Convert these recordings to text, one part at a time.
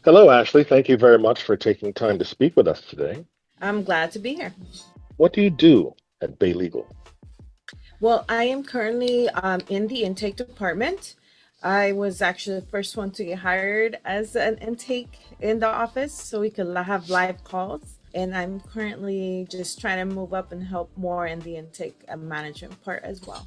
Hello, Ashley. Thank you very much for taking time to speak with us today. I'm glad to be here. What do you do at Bay Legal? Well, I am currently in the intake department. I was actually the first one to get hired as an intake in the office so we could have live calls. And I'm currently just trying to move up and help more in the intake and management part as well.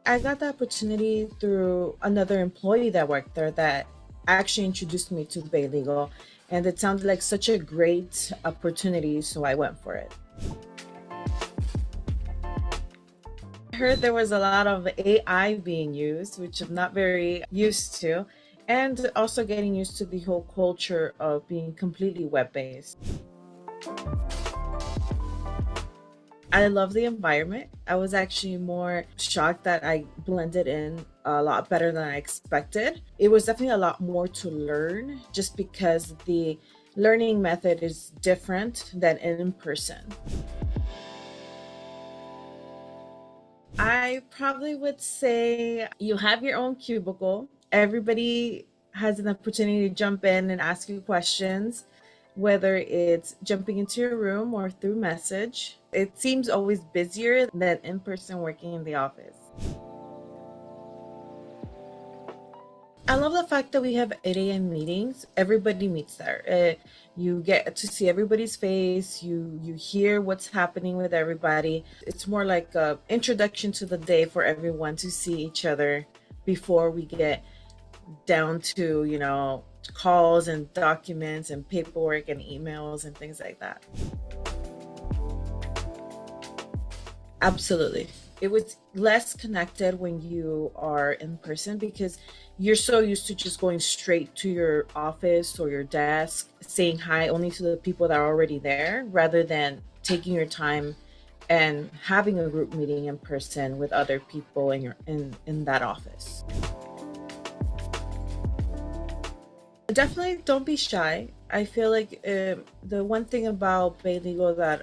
I got the opportunity through another employee that worked there that actually introduced me to Bay Legal. And it sounded like such a great opportunity, so I went for it. I heard there was a lot of AI being used, which I'm not very used to, and also getting used to the whole culture of being completely web based. I love the environment. I was actually more shocked that I blended in a lot better than I expected. It was definitely a lot more to learn just because the learning method is different than in person. I probably would say you have your own cubicle. Everybody has an opportunity to jump in and ask you questions, whether it's jumping into your room or through message. It seems always busier than in person working in the office. I love the fact that we have 8 a.m. meetings. Everybody meets there. You get to see everybody's face. You hear what's happening with everybody. It's more like a introduction to the day for everyone to see each other before we get down to calls and documents and paperwork and emails and things like that. Absolutely. It was less connected when you are in person because you're so used to just going straight to your office or your desk, saying hi only to the people that are already there, rather than taking your time and having a group meeting in person with other people in that office. Definitely don't be shy. I feel like the one thing about Bay Legal that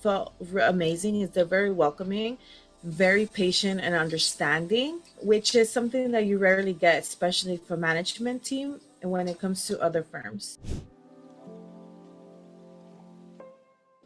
felt amazing is they're very welcoming, very patient and understanding, which is something that you rarely get, especially for management team and when it comes to other firms.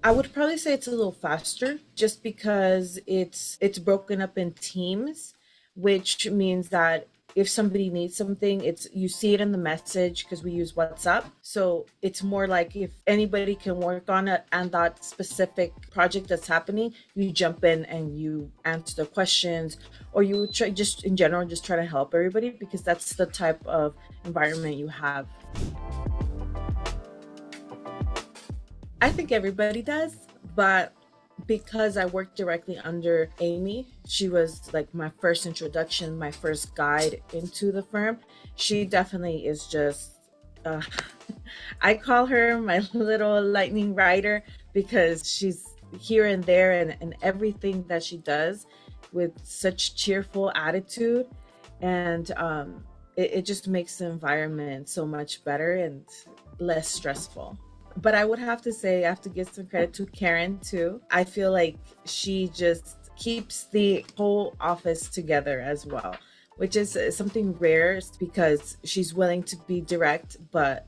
I would probably say it's a little faster just because it's broken up in teams, which means that if somebody needs something, it's you see it in the message because we use WhatsApp. So it's more like if anybody can work on it and that specific project that's happening, you jump in and you answer the questions, or you try just in general just try to help everybody because that's the type of environment you have. I think everybody does, but because I worked directly under Amy, she was like my first introduction, my first guide into the firm. She definitely is just, uh, I call her my little lightning rider because she's here and there and everything that she does with such cheerful attitude. And it just makes the environment so much better and less stressful. But I would have to say, I have to give some credit to Karen too. I feel like she just keeps the whole office together as well, which is something rare because she's willing to be direct but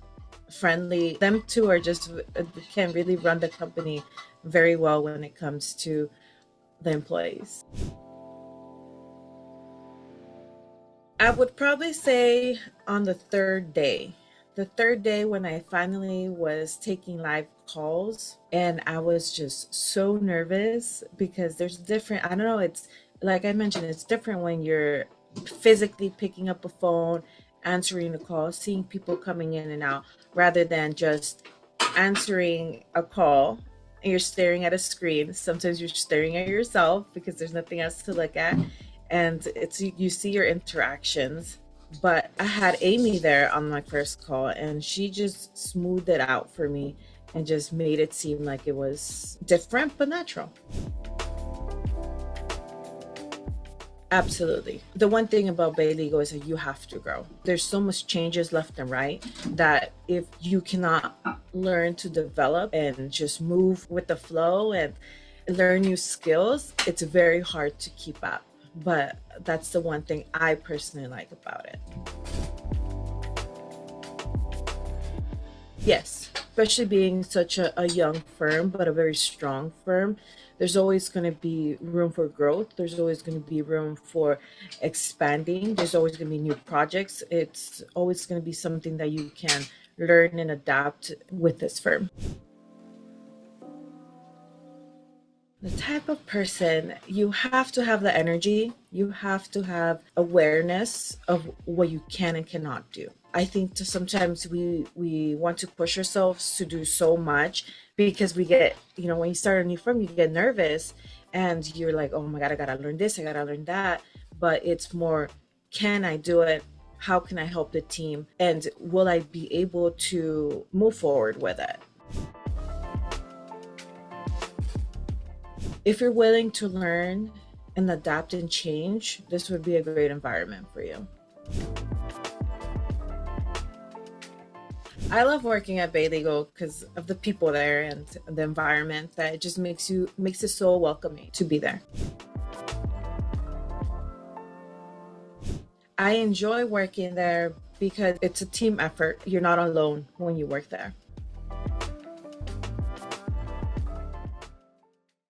friendly. Them two are just can really run the company very well when it comes to the employees. I would probably say on the third day. The third day when I finally was taking live calls and I was just so nervous because there's different, I don't know, it's like I mentioned, it's different when you're physically picking up a phone, answering the call, seeing people coming in and out, rather than just answering a call and you're staring at a screen. Sometimes you're staring at yourself because there's nothing else to look at. And it's you see your interactions, but I had Amy there on my first call and she just smoothed it out for me and just made it seem like it was different but natural. Absolutely. The one thing about Bay Legal is that you have to grow. There's so much changes left and right that if you cannot learn to develop and just move with the flow and learn new skills, it's very hard to keep up. But that's the one thing I personally like about it. Yes, especially being such a young firm, but a very strong firm, there's always going to be room for growth. There's always going to be room for expanding. There's always going to be new projects. It's always going to be something that you can learn and adapt with this firm. The type of person, you have to have the energy, you have to have awareness of what you can and cannot do. I think sometimes we want to push ourselves to do so much because we get, when you start a new firm, you get nervous and you're like, oh my God, I gotta learn this, I gotta learn that. But it's more, can I do it? How can I help the team? And will I be able to move forward with it? If you're willing to learn and adapt and change, this would be a great environment for you. I love working at Bay Legal because of the people there and the environment that it just makes it so welcoming to be there. I enjoy working there because it's a team effort. You're not alone when you work there.